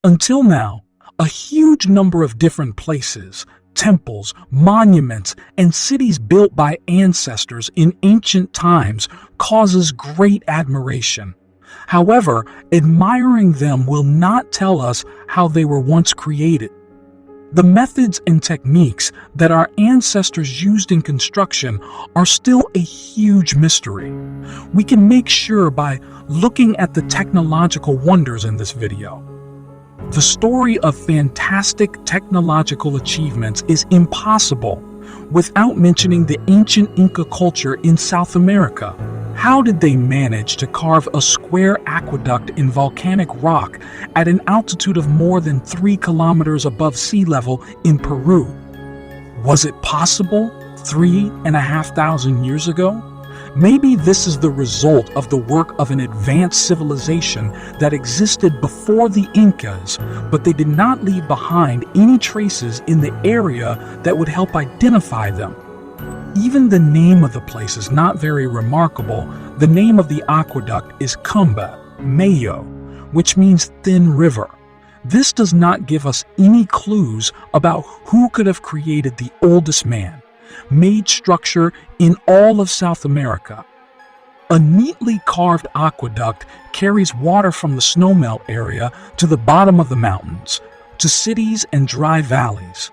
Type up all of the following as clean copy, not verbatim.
Until now, a huge number of different places, temples, monuments, and cities built by ancestors in ancient times causes great admiration. However, admiring them will not tell us how they were once created. The methods and techniques that our ancestors used in construction are still a huge mystery. We can make sure by looking at the technological wonders in this video. The story of fantastic technological achievements is impossible without mentioning the ancient Inca culture in South America. How did they manage to carve a square aqueduct in volcanic rock at an altitude of more than 3 kilometers above sea level in Peru? Was it possible 3,500 years ago? Maybe this is the result of the work of an advanced civilization that existed before the Incas, but they did not leave behind any traces in the area that would help identify them. Even the name of the place is not very remarkable. The name of the aqueduct is Cumba, Mayo, which means thin river. This does not give us any clues about who could have created the oldest man-made structure in all of South America. A neatly carved aqueduct carries water from the snowmelt area to the bottom of the mountains, to cities and dry valleys.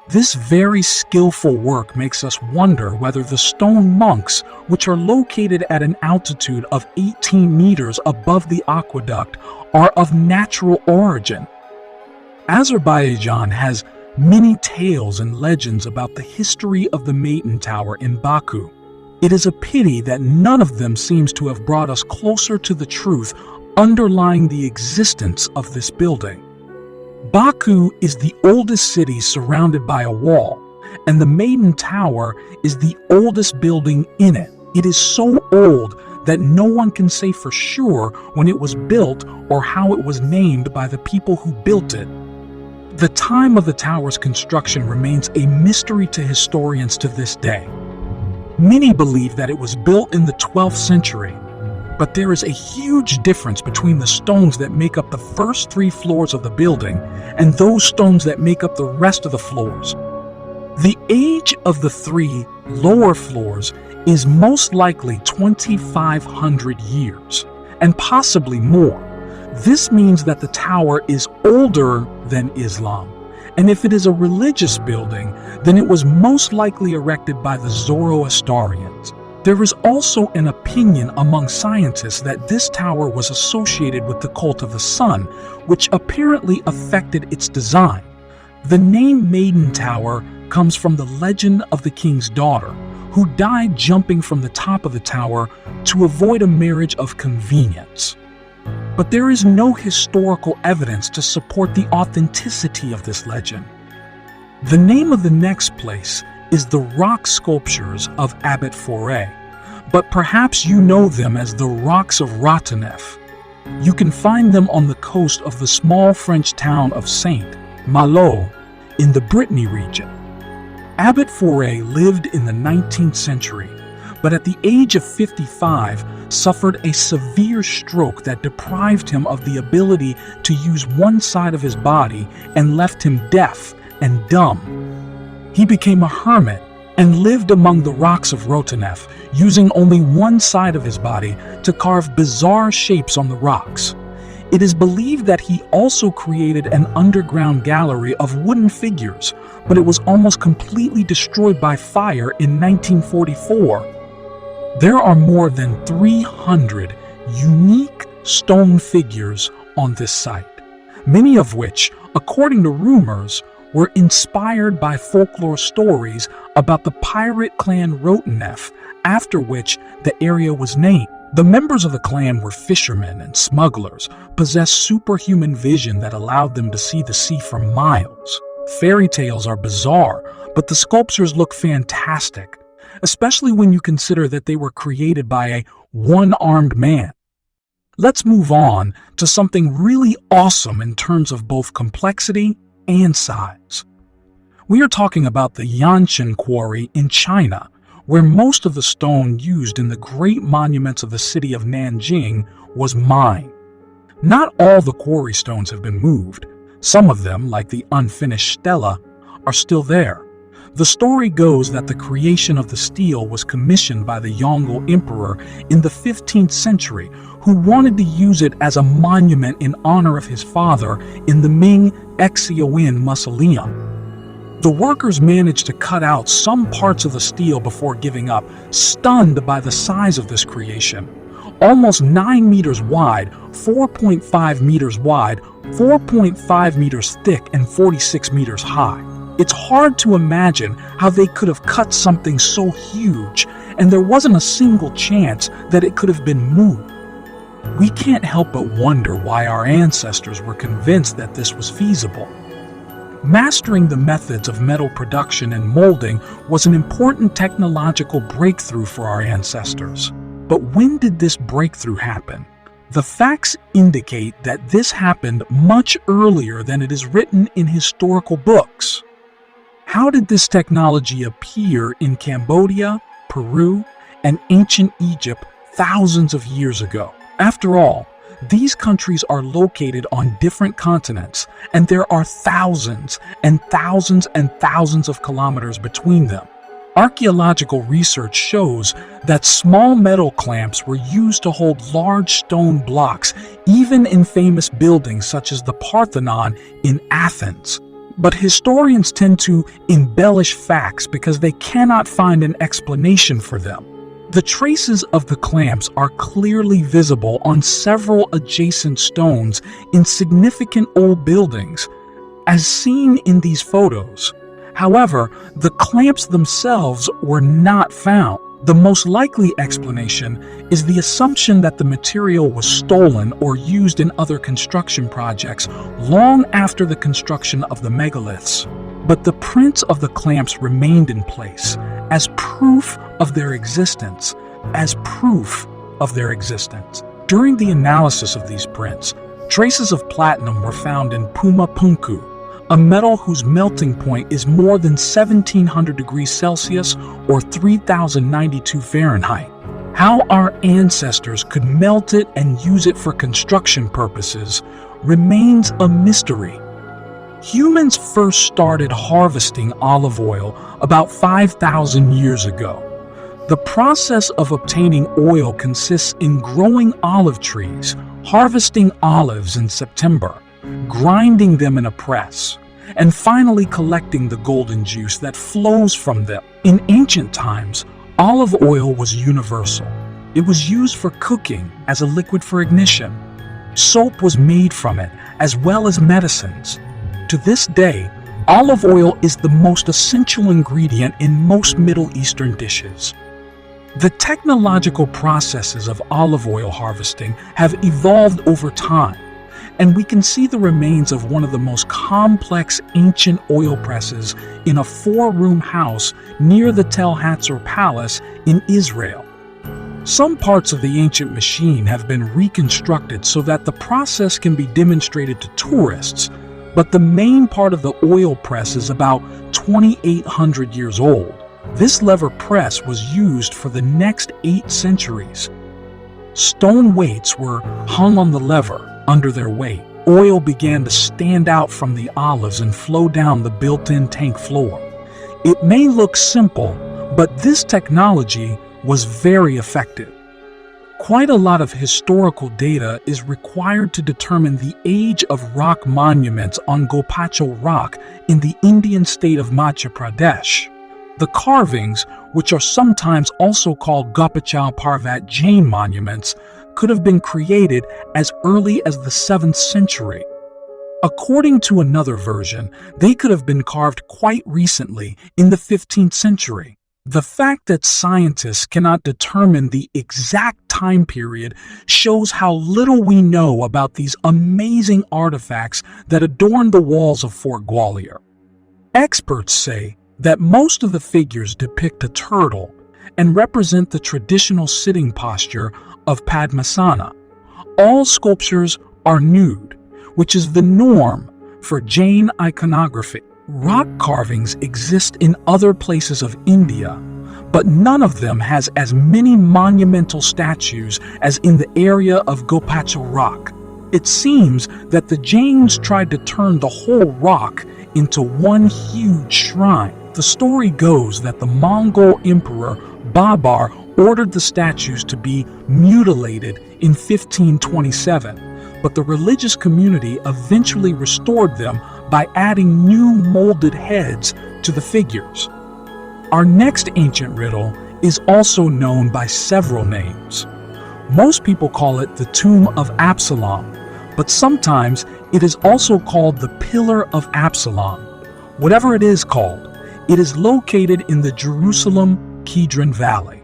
This very skillful work makes us wonder whether the stone monks, which are located at an altitude of 18 meters above the aqueduct, are of natural origin. Azerbaijan has many tales and legends about the history of the Maiden Tower in Baku. It is a pity that none of them seems to have brought us closer to the truth underlying the existence of this building. Baku is the oldest city surrounded by a wall, and the Maiden Tower is the oldest building in it. It is so old that no one can say for sure when it was built or how it was named by the people who built it. The time of the tower's construction remains a mystery to historians to this day. Many believe that it was built in the 12th century, but there is a huge difference between the stones that make up the first 3 floors of the building and those stones that make up the rest of the floors. The age of the 3 lower floors is most likely 2,500 years, and possibly more. This means that the tower is older than Islam, and if it is a religious building, then it was most likely erected by the Zoroastrians. There is also an opinion among scientists that this tower was associated with the cult of the sun, which apparently affected its design. The name Maiden Tower comes from the legend of the king's daughter, who died jumping from the top of the tower to avoid a marriage of convenience. But there is no historical evidence to support the authenticity of this legend. The name of the next place is the rock sculptures of Abbot Foray, but perhaps you know them as the Rocks of Rotterdam. You can find them on the coast of the small French town of Saint-Malo in the Brittany region. Abbot Foray lived in the 19th century, but at the age of 55 suffered a severe stroke that deprived him of the ability to use one side of his body and left him deaf and dumb. He became a hermit and lived among the rocks of Rotterdam, using only one side of his body to carve bizarre shapes on the rocks. It is believed that he also created an underground gallery of wooden figures, but it was almost completely destroyed by fire in 1944. There are more than 300 unique stone figures on this site, many of which, according to rumors, were inspired by folklore stories about the pirate clan Rotterdam, after which the area was named. The members of the clan were fishermen and smugglers, possessed superhuman vision that allowed them to see the sea for miles. Fairy tales are bizarre, but the sculptures look fantastic, especially when you consider that they were created by a one-armed man. Let's move on to something really awesome in terms of both complexity and size. We are talking about the Yanshan Quarry in China, where most of the stone used in the great monuments of the city of Nanjing was mined. Not all the quarry stones have been moved. Some of them, like the unfinished stela, are still there. The story goes that the creation of the stele was commissioned by the Yongle Emperor in the 15th century, who wanted to use it as a monument in honor of his father in the Ming Exioin Mausoleum. The workers managed to cut out some parts of the stele before giving up, stunned by the size of this creation. Almost 9 meters wide, 4.5 meters wide, 4.5 meters thick, and 46 meters high. It's hard to imagine how they could have cut something so huge, and there wasn't a single chance that it could have been moved. We can't help but wonder why our ancestors were convinced that this was feasible. Mastering the methods of metal production and molding was an important technological breakthrough for our ancestors. But when did this breakthrough happen? The facts indicate that this happened much earlier than it is written in historical books. How did this technology appear in Cambodia, Peru, and ancient Egypt thousands of years ago? After all, these countries are located on different continents, and there are thousands and thousands and thousands of kilometers between them. Archaeological research shows that small metal clamps were used to hold large stone blocks, even in famous buildings such as the Parthenon in Athens. But historians tend to embellish facts because they cannot find an explanation for them. The traces of the clamps are clearly visible on several adjacent stones in significant old buildings, as seen in these photos. However, the clamps themselves were not found. The most likely explanation is the assumption that the material was stolen or used in other construction projects long after the construction of the megaliths. But the prints of the clamps remained in place as proof of their existence, During the analysis of these prints, traces of platinum were found in Puma Punku, a metal whose melting point is more than 1700 degrees Celsius or 3092 Fahrenheit. How our ancestors could melt it and use it for construction purposes remains a mystery. Humans first started harvesting olive oil about 5,000 years ago. The process of obtaining oil consists in growing olive trees, harvesting olives in September, grinding them in a press, and finally collecting the golden juice that flows from them. In ancient times, olive oil was universal. It was used for cooking as a liquid for ignition. Soap was made from it, as well as medicines. To this day, olive oil is the most essential ingredient in most Middle Eastern dishes. The technological processes of olive oil harvesting have evolved over time, and we can see the remains of one of the most complex ancient oil presses in a 4-room house near the Tel Hatzor Palace in Israel. Some parts of the ancient machine have been reconstructed so that the process can be demonstrated to tourists, but the main part of the oil press is about 2,800 years old. This lever press was used for the next 8 centuries. Stone weights were hung on the lever. Under their weight, oil began to stand out from the olives and flow down the built-in tank floor. It may look simple, but this technology was very effective. Quite a lot of historical data is required to determine the age of rock monuments on Gopacho Rock in the Indian state of Madhya Pradesh. The carvings, which are sometimes also called Gopachal Parvat Jain monuments, could have been created as early as the 7th century. According to another version, they could have been carved quite recently in the 15th century. The fact that scientists cannot determine the exact time period shows how little we know about these amazing artifacts that adorn the walls of Fort Gwalior. Experts say that most of the figures depict a turtle and represent the traditional sitting posture of Padmasana. All sculptures are nude, which is the norm for Jain iconography. Rock carvings exist in other places of India, but none of them has as many monumental statues as in the area of Gopacho Rock. It seems that the Jains tried to turn the whole rock into one huge shrine. The story goes that the Mongol Emperor Babar ordered the statues to be mutilated in 1527, but the religious community eventually restored them by adding new molded heads to the figures. Our next ancient riddle is also known by several names. Most people call it the Tomb of Absalom, but sometimes it is also called the Pillar of Absalom. Whatever it is called, it is located in the Jerusalem-Kidron Valley.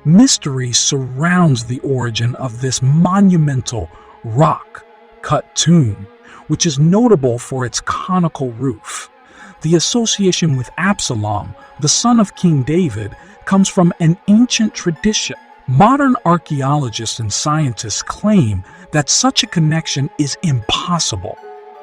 Mystery surrounds the origin of this monumental rock-cut tomb, which is notable for its conical roof. The association with Absalom, the son of King David, comes from an ancient tradition. Modern archaeologists and scientists claim that such a connection is impossible.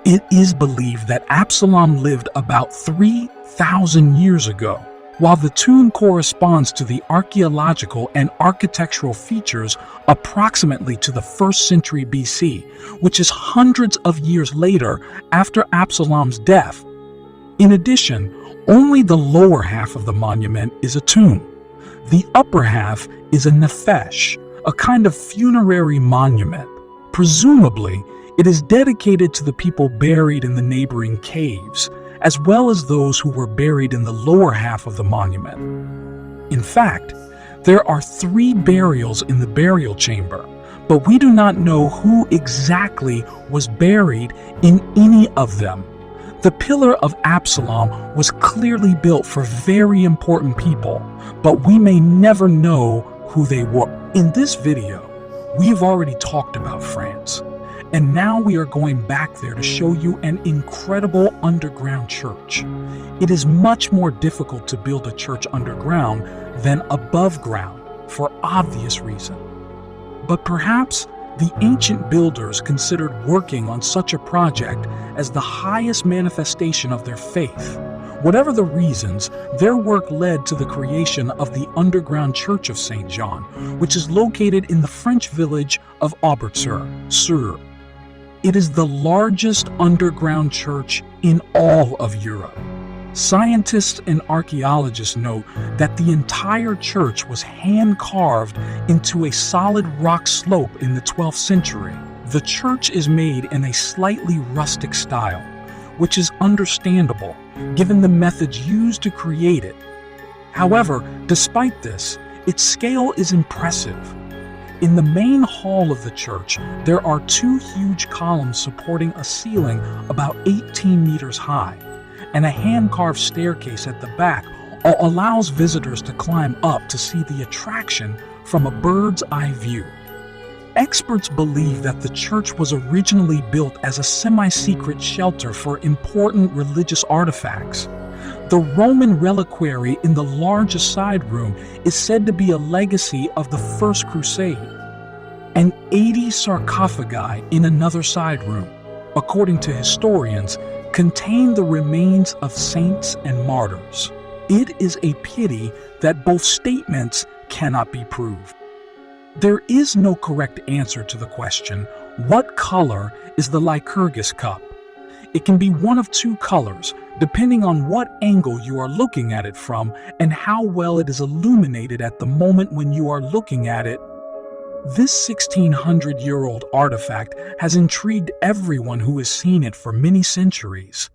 It is believed that Absalom lived about 3,000 years ago. While the tomb corresponds to the archaeological and architectural features approximately to the 1st century BC, which is hundreds of years later after Absalom's death. In addition, only the lower half of the monument is a tomb. The upper half is a nefesh, a kind of funerary monument. Presumably, it is dedicated to the people buried in the neighboring caves, as well as those who were buried in the lower half of the monument. In fact, there are 3 burials in the burial chamber, but we do not know who exactly was buried in any of them. The Pillar of Absalom was clearly built for very important people, but we may never know who they were. In this video, we've already talked about France, and now we are going back there to show you an incredible underground church. It is much more difficult to build a church underground than above ground, for obvious reason. But perhaps the ancient builders considered working on such a project as the highest manifestation of their faith. Whatever the reasons, their work led to the creation of the underground Church of St. John, which is located in the French village of Aubert-sur. It is the largest underground church in all of Europe. Scientists and archaeologists note that the entire church was hand-carved into a solid rock slope in the 12th century. The church is made in a slightly rustic style, which is understandable given the methods used to create it. However, despite this, its scale is impressive. In the main hall of the church, there are 2 huge columns supporting a ceiling about 18 meters high, and a hand-carved staircase at the back allows visitors to climb up to see the attraction from a bird's-eye view. Experts believe that the church was originally built as a semi-secret shelter for important religious artifacts. The Roman reliquary in the largest side room is said to be a legacy of the First Crusade, and 80 sarcophagi in another side room, according to historians, contain the remains of saints and martyrs. It is a pity that both statements cannot be proved. There is no correct answer to the question, what color is the Lycurgus cup? It can be one of 2 colors, depending on what angle you are looking at it from and how well it is illuminated at the moment when you are looking at it. This 1600-year-old artifact has intrigued everyone who has seen it for many centuries.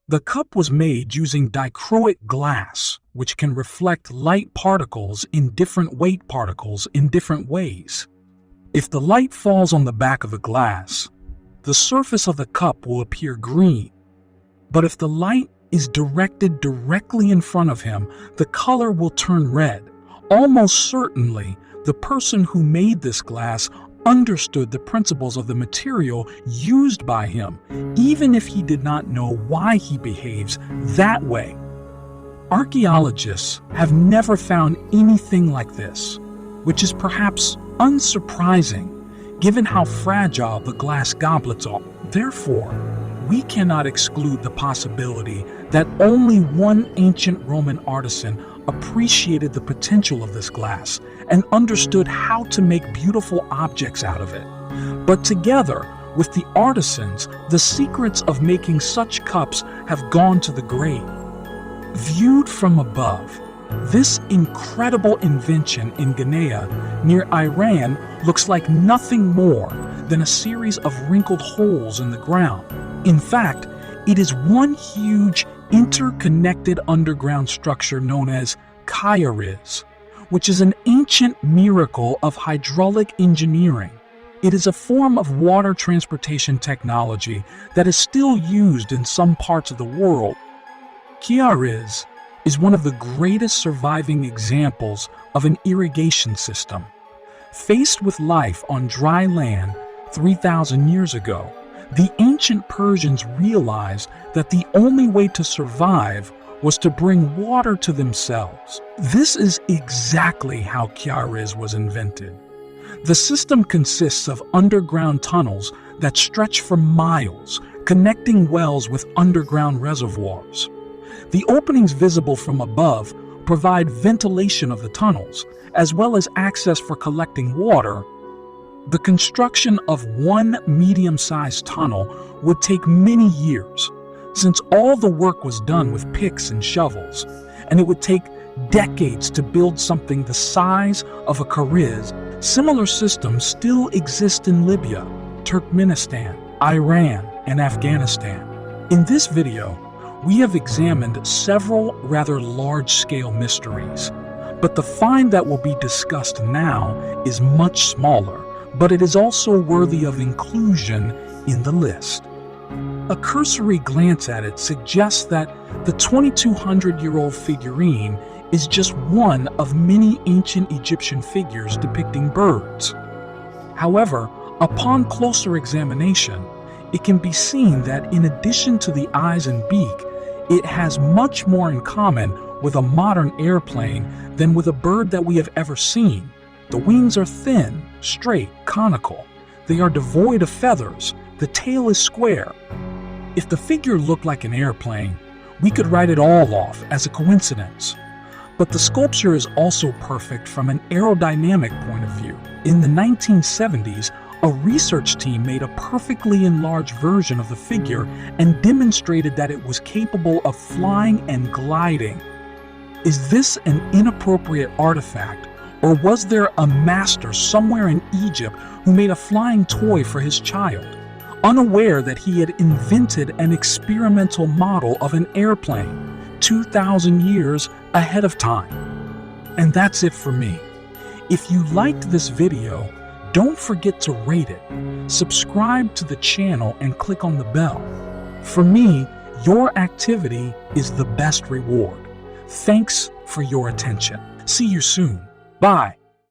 The cup was made using dichroic glass, which can reflect light particles in different weight particles in different ways. If the light falls on the back of the glass, the surface of the cup will appear green. But if the light is directed directly in front of him, the color will turn red. Almost certainly, the person who made this glass understood the principles of the material used by him, even if he did not know why he behaves that way. Archaeologists have never found anything like this, which is perhaps unsurprising given how fragile the glass goblets are. Therefore, we cannot exclude the possibility that only one ancient Roman artisan appreciated the potential of this glass and understood how to make beautiful objects out of it. But together with the artisans, the secrets of making such cups have gone to the grave. Viewed from above, this incredible invention in Guinea, near Iran, looks like nothing more than a series of wrinkled holes in the ground. In fact, it is one huge interconnected underground structure known as Kairos, which is an ancient miracle of hydraulic engineering. It is a form of water transportation technology that is still used in some parts of the world. Kairos is one of the greatest surviving examples of an irrigation system. Faced with life on dry land 3,000 years ago, the ancient Persians realized that the only way to survive was to bring water to themselves. This is exactly how Kairos was invented. The system consists of underground tunnels that stretch for miles, connecting wells with underground reservoirs. The openings visible from above provide ventilation of the tunnels, as well as access for collecting water. The construction of one medium-sized tunnel would take many years, since all the work was done with picks and shovels, and it would take decades to build something the size of a kariz. Similar systems still exist in Libya, Turkmenistan, Iran, and Afghanistan. In this video, we have examined several rather large-scale mysteries, but the find that will be discussed now is much smaller, but it is also worthy of inclusion in the list. A cursory glance at it suggests that the 2,200-year-old figurine is just one of many ancient Egyptian figures depicting birds. However, upon closer examination, it can be seen that in addition to the eyes and beak, it has much more in common with a modern airplane than with a bird that we have ever seen. The wings are thin, straight, conical. They are devoid of feathers. The tail is square. If the figure looked like an airplane, we could write it all off as a coincidence. But the sculpture is also perfect from an aerodynamic point of view. In the 1970s, a research team made a perfectly enlarged version of the figure and demonstrated that it was capable of flying and gliding. Is this an inappropriate artifact, or was there a master somewhere in Egypt who made a flying toy for his child, unaware that he had invented an experimental model of an airplane 2,000 years ahead of time? And that's it for me. If you liked this video, don't forget to rate it, subscribe to the channel, and click on the bell. For me, your activity is the best reward. Thanks for your attention. See you soon. Bye.